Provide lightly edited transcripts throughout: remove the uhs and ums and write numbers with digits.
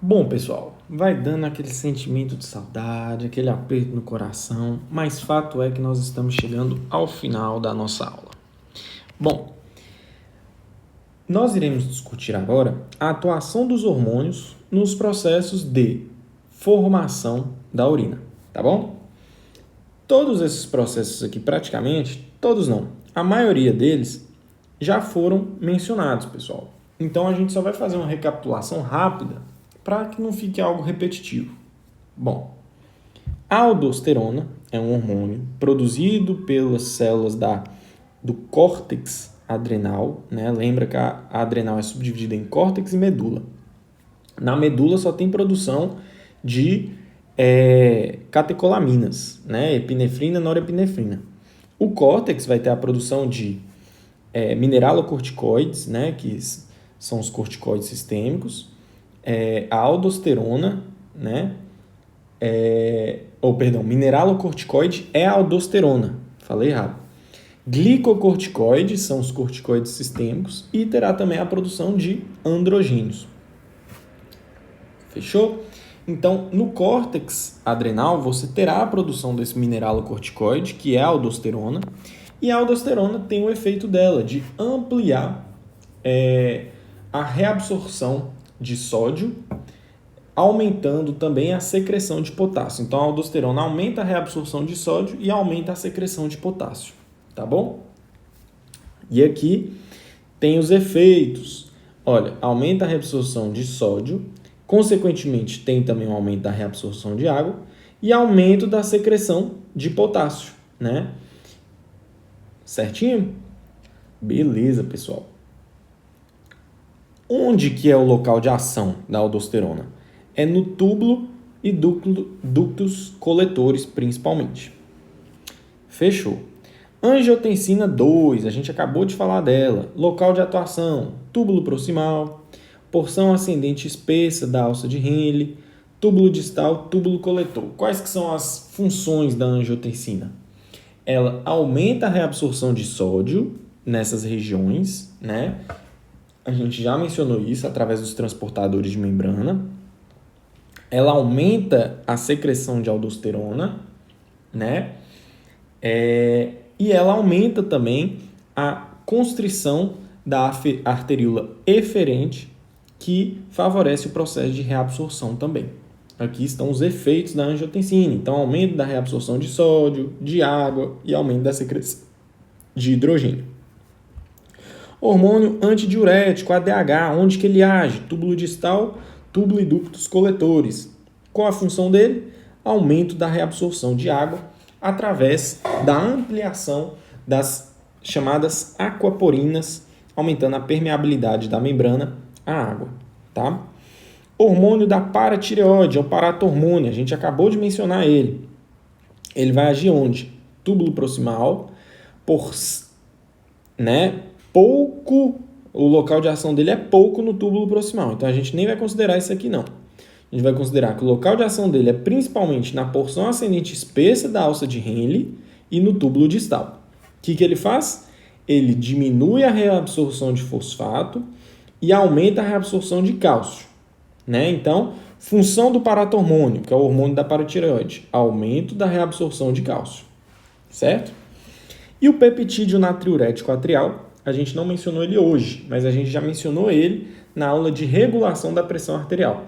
Bom, pessoal, vai dando aquele sentimento de saudade, aquele aperto no coração, mas fato é que nós estamos chegando ao final da nossa aula. Bom, nós iremos discutir agora a atuação dos hormônios nos processos de formação da urina, tá bom? Todos esses processos aqui, praticamente, todos não, a maioria deles já foram mencionados, pessoal. Então a gente só vai fazer uma recapitulação rápida para que não fique algo repetitivo. Bom, a aldosterona é um hormônio produzido pelas células do córtex adrenal, né? Lembra que a adrenal é subdividida em córtex e medula. Na medula só tem produção de catecolaminas, né? Epinefrina e norepinefrina. O córtex vai ter a produção de mineralocorticoides, né? Que são os corticoides sistêmicos, a aldosterona, né? Mineralocorticoide é a aldosterona. Falei errado. Glicocorticoides são os corticoides sistêmicos e terá também a produção de androgênios. Fechou? Então, no córtex adrenal, você terá a produção desse mineralocorticoide, que é a aldosterona, e a aldosterona tem o efeito dela de ampliar a reabsorção de sódio, aumentando também a secreção de potássio. Então, a aldosterona aumenta a reabsorção de sódio e aumenta a secreção de potássio, tá bom? E aqui tem os efeitos. Olha, aumenta a reabsorção de sódio, consequentemente tem também um aumento da reabsorção de água e aumento da secreção de potássio, né? Certinho? Beleza, pessoal. Onde que é o local de ação da aldosterona? É no túbulo e ductos coletores, principalmente. Fechou. Angiotensina 2, a gente acabou de falar dela. Local de atuação, túbulo proximal, porção ascendente espessa da alça de Henle, túbulo distal, túbulo coletor. Quais que são as funções da angiotensina? Ela aumenta a reabsorção de sódio nessas regiões, né? A gente já mencionou isso através dos transportadores de membrana. Ela aumenta a secreção de aldosterona, né? E ela aumenta também a constrição da arteríola eferente, que favorece o processo de reabsorção também. Aqui estão os efeitos da angiotensina. Então, aumento da reabsorção de sódio, de água e aumento da secreção de hidrogênio. Hormônio antidiurético, ADH, onde que ele age? Túbulo distal, túbulo e ductos coletores. Qual a função dele? Aumento da reabsorção de água através da ampliação das chamadas aquaporinas, aumentando a permeabilidade da membrana à água, tá? Hormônio da paratireoide, é o paratormônio, a gente acabou de mencionar ele. Ele vai agir onde? Túbulo proximal, o local de ação dele é pouco no túbulo proximal, então a gente nem vai considerar isso aqui não. A gente vai considerar que o local de ação dele é principalmente na porção ascendente espessa da alça de Henle e no túbulo distal. O que ele faz? Ele diminui a reabsorção de fosfato e aumenta a reabsorção de cálcio, né? Então, função do paratormônio, que é o hormônio da paratireoide, aumento da reabsorção de cálcio, certo? E o peptídeo natriurético atrial, a gente não mencionou ele hoje, mas a gente já mencionou ele na aula de regulação da pressão arterial.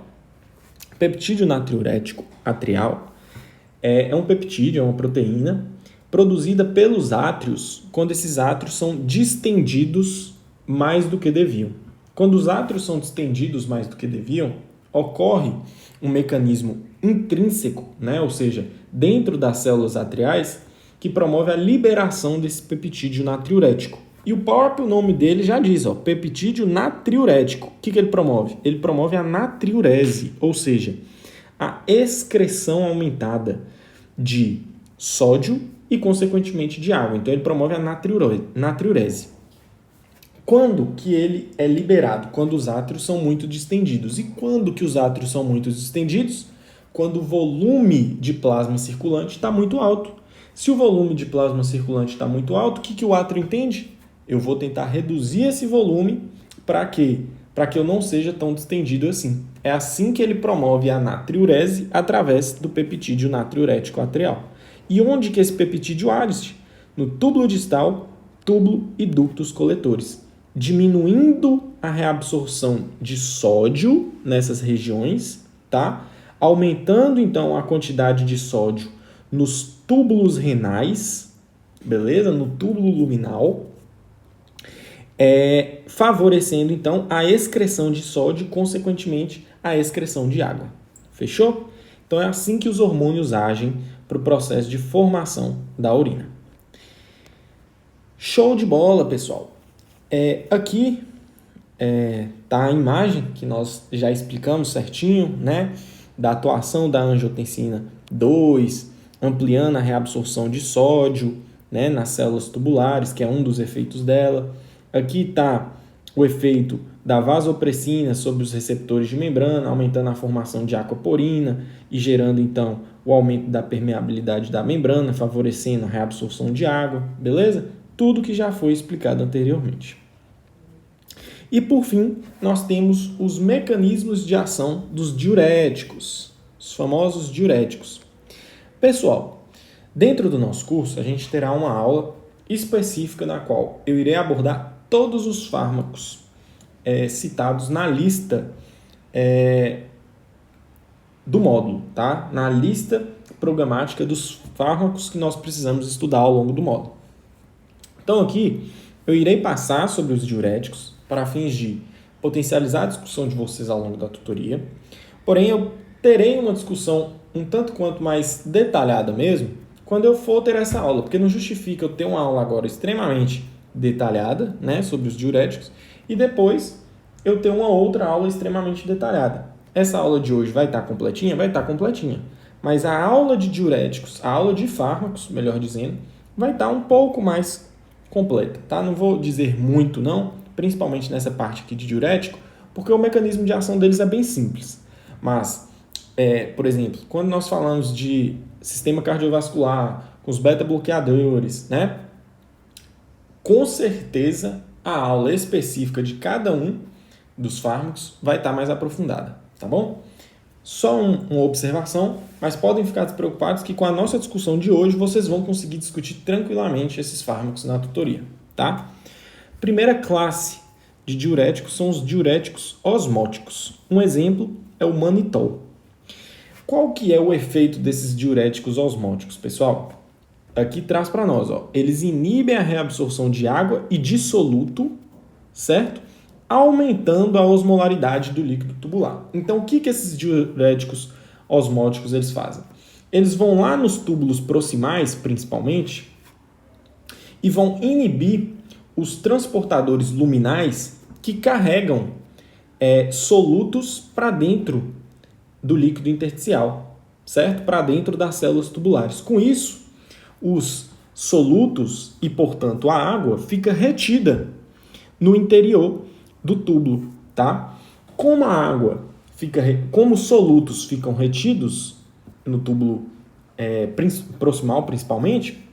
Peptídeo natriurético atrial é um peptídeo, é uma proteína produzida pelos átrios quando esses átrios são distendidos mais do que deviam. Quando os átrios são distendidos mais do que deviam, ocorre um mecanismo intrínseco, né? Ou seja, dentro das células atriais, que promove a liberação desse peptídeo natriurético. E o próprio nome dele já diz, peptídeo natriurético. O que ele promove? Ele promove a natriurese, ou seja, a excreção aumentada de sódio e, consequentemente, de água. Então, ele promove a natriurese. Quando que ele é liberado? Quando os átrios são muito distendidos. E quando que os átrios são muito distendidos? Quando o volume de plasma circulante está muito alto. Se o volume de plasma circulante está muito alto, o que o átrio entende? Eu vou tentar reduzir esse volume para quê? para que eu não seja tão distendido assim. É assim que ele promove a natriurese através do peptídeo natriurético atrial. E onde que esse peptídeo age? No túbulo distal, túbulo e ductos coletores, diminuindo a reabsorção de sódio nessas regiões, tá? Aumentando então a quantidade de sódio nos túbulos renais, beleza? No túbulo luminal, favorecendo então a excreção de sódio, consequentemente a excreção de água. Fechou? Então é assim que os hormônios agem para o processo de formação da urina. Show de bola, pessoal! Aqui tá a imagem que nós já explicamos certinho, né? Da atuação da angiotensina 2, ampliando a reabsorção de sódio, né, nas células tubulares, que é um dos efeitos dela. Aqui está o efeito da vasopressina sobre os receptores de membrana, aumentando a formação de aquaporina e gerando, então, o aumento da permeabilidade da membrana, favorecendo a reabsorção de água, beleza? Tudo que já foi explicado anteriormente. E, por fim, nós temos os mecanismos de ação dos diuréticos, os famosos diuréticos. Pessoal, dentro do nosso curso, a gente terá uma aula específica na qual eu irei abordar todos os fármacos citados na lista do módulo, tá? Na lista programática dos fármacos que nós precisamos estudar ao longo do módulo. Então, aqui, eu irei passar sobre os diuréticos para fins de potencializar a discussão de vocês ao longo da tutoria. Porém, eu terei uma discussão um tanto quanto mais detalhada mesmo quando eu for ter essa aula, porque não justifica eu ter uma aula agora extremamente detalhada, né, sobre os diuréticos, e depois eu ter uma outra aula extremamente detalhada. Essa aula de hoje vai estar completinha? Vai estar completinha. Mas a aula de diuréticos, a aula de fármacos, melhor dizendo, vai estar um pouco mais completa, tá? Não vou dizer muito não, principalmente nessa parte aqui de diurético, porque o mecanismo de ação deles é bem simples. Mas, por exemplo, quando nós falamos de sistema cardiovascular, com os beta-bloqueadores, né? Com certeza a aula específica de cada um dos fármacos vai estar mais aprofundada, tá bom? Só uma observação, mas podem ficar despreocupados que com a nossa discussão de hoje vocês vão conseguir discutir tranquilamente esses fármacos na tutoria, tá? Primeira classe de diuréticos são os diuréticos osmóticos. Um exemplo é o manitol. Qual que é o efeito desses diuréticos osmóticos, pessoal? Aqui traz para nós, ó, eles inibem a reabsorção de água e de soluto, certo? Aumentando a osmolaridade do líquido tubular. Então, o que esses diuréticos osmóticos eles fazem? Eles vão lá nos túbulos proximais, principalmente, e vão inibir os transportadores luminais que carregam solutos para dentro do líquido intersticial, certo? Para dentro das células tubulares. Com isso, os solutos e, portanto, a água fica retida no interior do túbulo, tá? Como a água como os solutos ficam retidos no túbulo proximal, principalmente,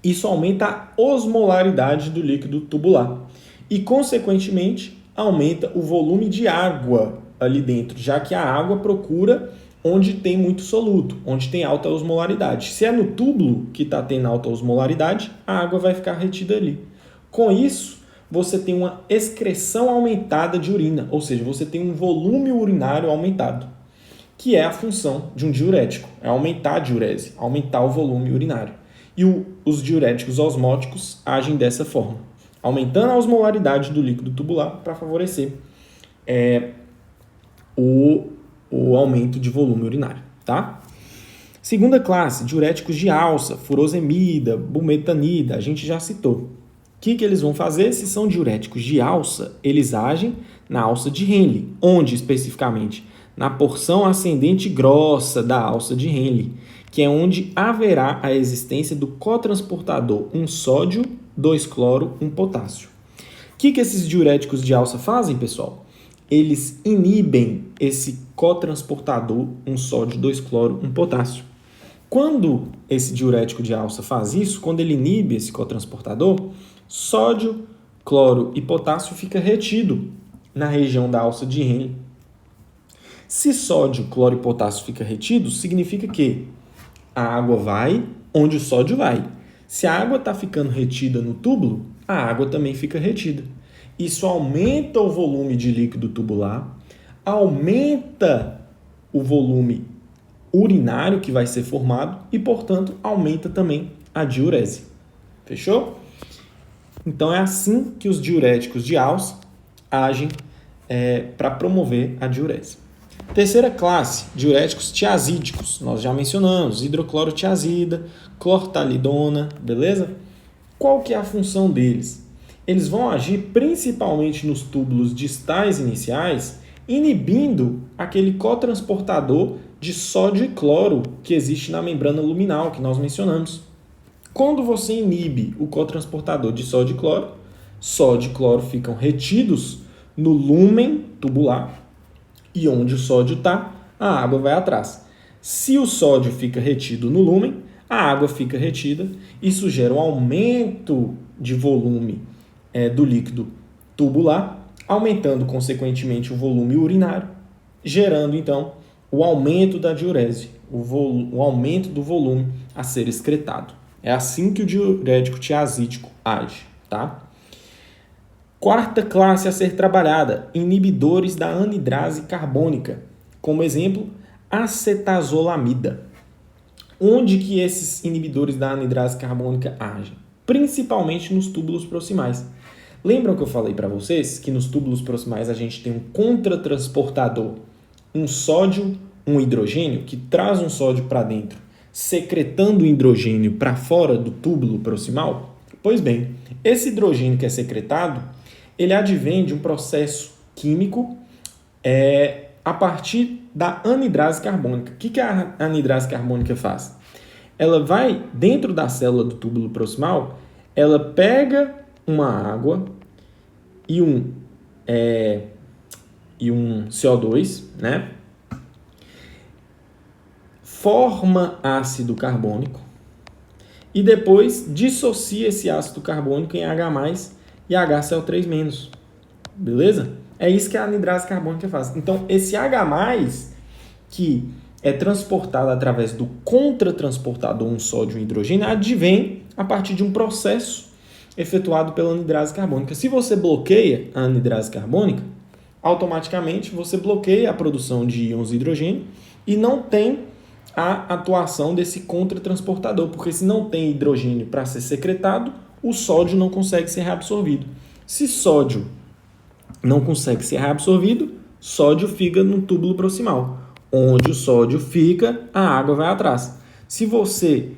isso aumenta a osmolaridade do líquido tubular e, consequentemente, aumenta o volume de água ali dentro, já que a água procura onde tem muito soluto, onde tem alta osmolaridade. Se é no túbulo que está tendo alta osmolaridade, a água vai ficar retida ali. Com isso, você tem uma excreção aumentada de urina, ou seja, você tem um volume urinário aumentado, que é a função de um diurético, é aumentar a diurese, aumentar o volume urinário. E os diuréticos osmóticos agem dessa forma, aumentando a osmolaridade do líquido tubular para favorecer o aumento de volume urinário, tá? Segunda classe, diuréticos de alça, furosemida, bumetanida, a gente já citou. O que eles vão fazer? Se são diuréticos de alça, eles agem na alça de Henle, onde especificamente? Na porção ascendente grossa da alça de Henle, que é onde haverá a existência do cotransportador 1 sódio, 2 cloro, 1 potássio. O que esses diuréticos de alça fazem, pessoal? Eles inibem esse cotransportador 1 sódio, 2 cloro, 1 potássio. Quando esse diurético de alça faz isso, quando ele inibe esse cotransportador, sódio, cloro e potássio fica retido na região da alça de Henle. Se sódio, cloro e potássio fica retido, significa que a água vai onde o sódio vai. Se a água está ficando retida no túbulo, a água também fica retida. Isso aumenta o volume de líquido tubular, aumenta o volume urinário que vai ser formado e, portanto, aumenta também a diurese. Fechou? Então, é assim que os diuréticos de Alce agem para promover a diurese. Terceira classe, diuréticos tiazídicos. Nós já mencionamos, hidroclorotiazida, clortalidona, beleza? Qual que é a função deles? Eles vão agir principalmente nos túbulos distais iniciais, inibindo aquele cotransportador de sódio e cloro que existe na membrana luminal, que nós mencionamos. Quando você inibe o cotransportador de sódio e cloro ficam retidos no lúmen tubular, e onde o sódio está, a água vai atrás. Se o sódio fica retido no lúmen, a água fica retida. Isso gera um aumento de volume do líquido tubular, aumentando, consequentemente, o volume urinário, gerando, então, o aumento da diurese, o aumento do volume a ser excretado. É assim que o diurético tiazídico age, tá? Quarta classe a ser trabalhada, inibidores da anidrase carbônica. Como exemplo, acetazolamida. Onde que esses inibidores da anidrase carbônica agem? Principalmente nos túbulos proximais. Lembram que eu falei para vocês que nos túbulos proximais a gente tem um contratransportador, um sódio, um hidrogênio, que traz um sódio para dentro, secretando o hidrogênio para fora do túbulo proximal? Pois bem, esse hidrogênio que é secretado, ele advém de um processo químico a partir da anidrase carbônica. O que a anidrase carbônica faz? Ela vai dentro da célula do túbulo proximal, ela pega uma água e um CO2, né? Forma ácido carbônico e depois dissocia esse ácido carbônico em H+, e HCl3-. Beleza? É isso que a anidrase carbônica faz. Então, esse H+, que é transportado através do contratransportador, um sódio e um hidrogênio, advém a partir de um processo efetuado pela anidrase carbônica. Se você bloqueia a anidrase carbônica, automaticamente você bloqueia a produção de íons de hidrogênio e não tem a atuação desse contratransportador, porque se não tem hidrogênio para ser secretado, o sódio não consegue ser reabsorvido. Se sódio não consegue ser reabsorvido, sódio fica no túbulo proximal. Onde o sódio fica, a água vai atrás. Se você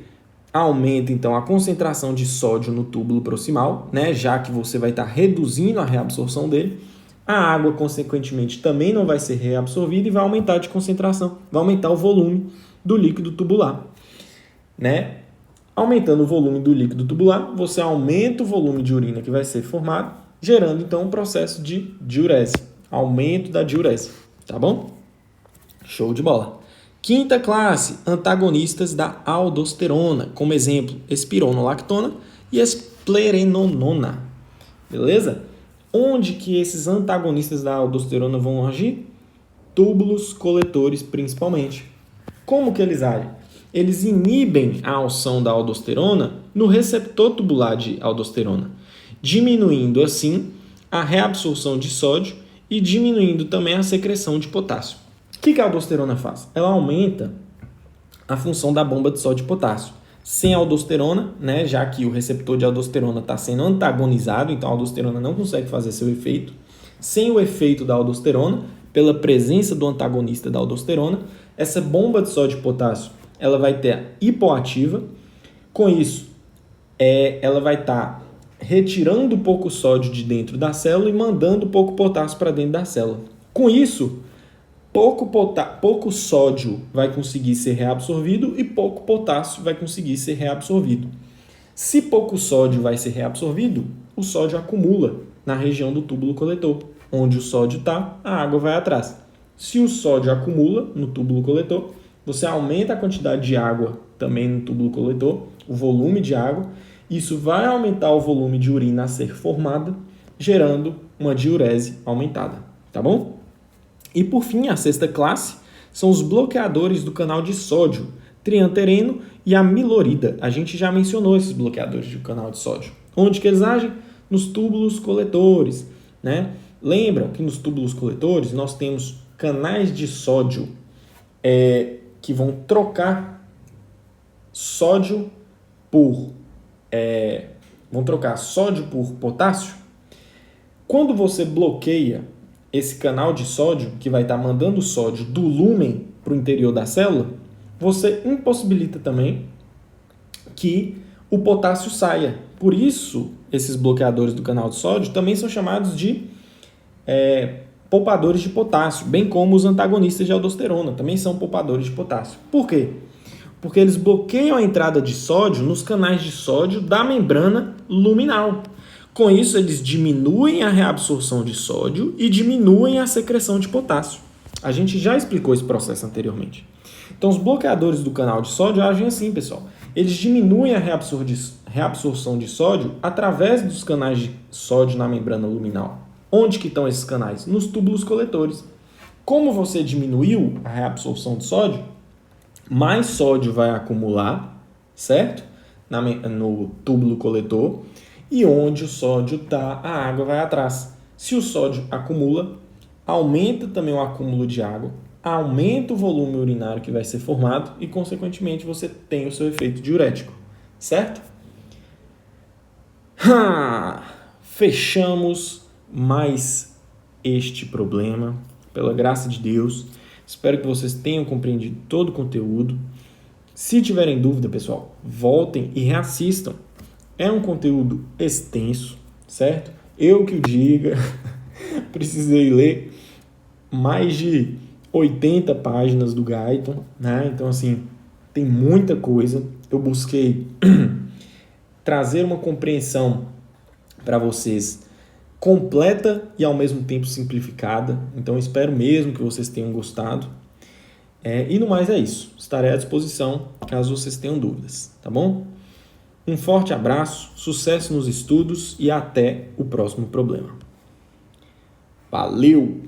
aumenta, então, a concentração de sódio no túbulo proximal, né, já que você vai estar reduzindo a reabsorção dele, a água, consequentemente, também não vai ser reabsorvida e vai aumentar de concentração, vai aumentar o volume do líquido tubular, né? Aumentando o volume do líquido tubular, você aumenta o volume de urina que vai ser formado, gerando então um processo de diurese, aumento da diurese, tá bom? Show de bola. Quinta classe, antagonistas da aldosterona, como exemplo, espironolactona e esplerenonona, beleza? Onde que esses antagonistas da aldosterona vão agir? Túbulos coletores, principalmente. Como que eles agem? Eles inibem a ação da aldosterona no receptor tubular de aldosterona, diminuindo assim a reabsorção de sódio e diminuindo também a secreção de potássio. O que a aldosterona faz? Ela aumenta a função da bomba de sódio e potássio. Sem aldosterona, né, já que o receptor de aldosterona está sendo antagonizado, então a aldosterona não consegue fazer seu efeito. Sem o efeito da aldosterona, pela presença do antagonista da aldosterona, essa bomba de sódio e potássio ela vai ter hipoativa. Com isso, ela vai estar retirando pouco sódio de dentro da célula e mandando pouco potássio para dentro da célula. Com isso, pouco sódio vai conseguir ser reabsorvido e pouco potássio vai conseguir ser reabsorvido. Se pouco sódio vai ser reabsorvido, o sódio acumula na região do túbulo coletor. Onde o sódio está, a água vai atrás. Se o sódio acumula no túbulo coletor, você aumenta a quantidade de água também no túbulo coletor, o volume de água. Isso vai aumentar o volume de urina a ser formada, gerando uma diurese aumentada. tá bom? E por fim, a sexta classe são os bloqueadores do canal de sódio, triantereno e amilorida. A gente já mencionou esses bloqueadores do canal de sódio. Onde que eles agem? Nos túbulos coletores, né? Lembram que nos túbulos coletores nós temos canais de sódio que vão trocar sódio por potássio. Quando você bloqueia esse canal de sódio, que vai estar mandando sódio do lúmen para o interior da célula, você impossibilita também que o potássio saia. Por isso, esses bloqueadores do canal de sódio também são chamados de poupadores de potássio, bem como os antagonistas de aldosterona, também são poupadores de potássio. Por quê? Porque eles bloqueiam a entrada de sódio nos canais de sódio da membrana luminal. Com isso, eles diminuem a reabsorção de sódio e diminuem a secreção de potássio. A gente já explicou esse processo anteriormente. Então, os bloqueadores do canal de sódio agem assim, pessoal. Eles diminuem a reabsorção de sódio através dos canais de sódio na membrana luminal. Onde que estão esses canais? Nos túbulos coletores. Como você diminuiu a reabsorção de sódio, mais sódio vai acumular, certo? No túbulo coletor. E onde o sódio está, a água vai atrás. Se o sódio acumula, aumenta também o acúmulo de água, aumenta o volume urinário que vai ser formado e, consequentemente, você tem o seu efeito diurético, certo? Fechamos mais este problema, pela graça de Deus. Espero que vocês tenham compreendido todo o conteúdo. Se tiverem dúvida, pessoal, voltem e reassistam. É um conteúdo extenso, certo? Eu que o diga, precisei ler mais de 80 páginas do Guyton, né? Então, assim, tem muita coisa. Eu busquei trazer uma compreensão para vocês completa e ao mesmo tempo simplificada. Então, espero mesmo que vocês tenham gostado. E no mais é isso. Estarei à disposição caso vocês tenham dúvidas, tá bom? Um forte abraço, sucesso nos estudos e até o próximo problema. Valeu!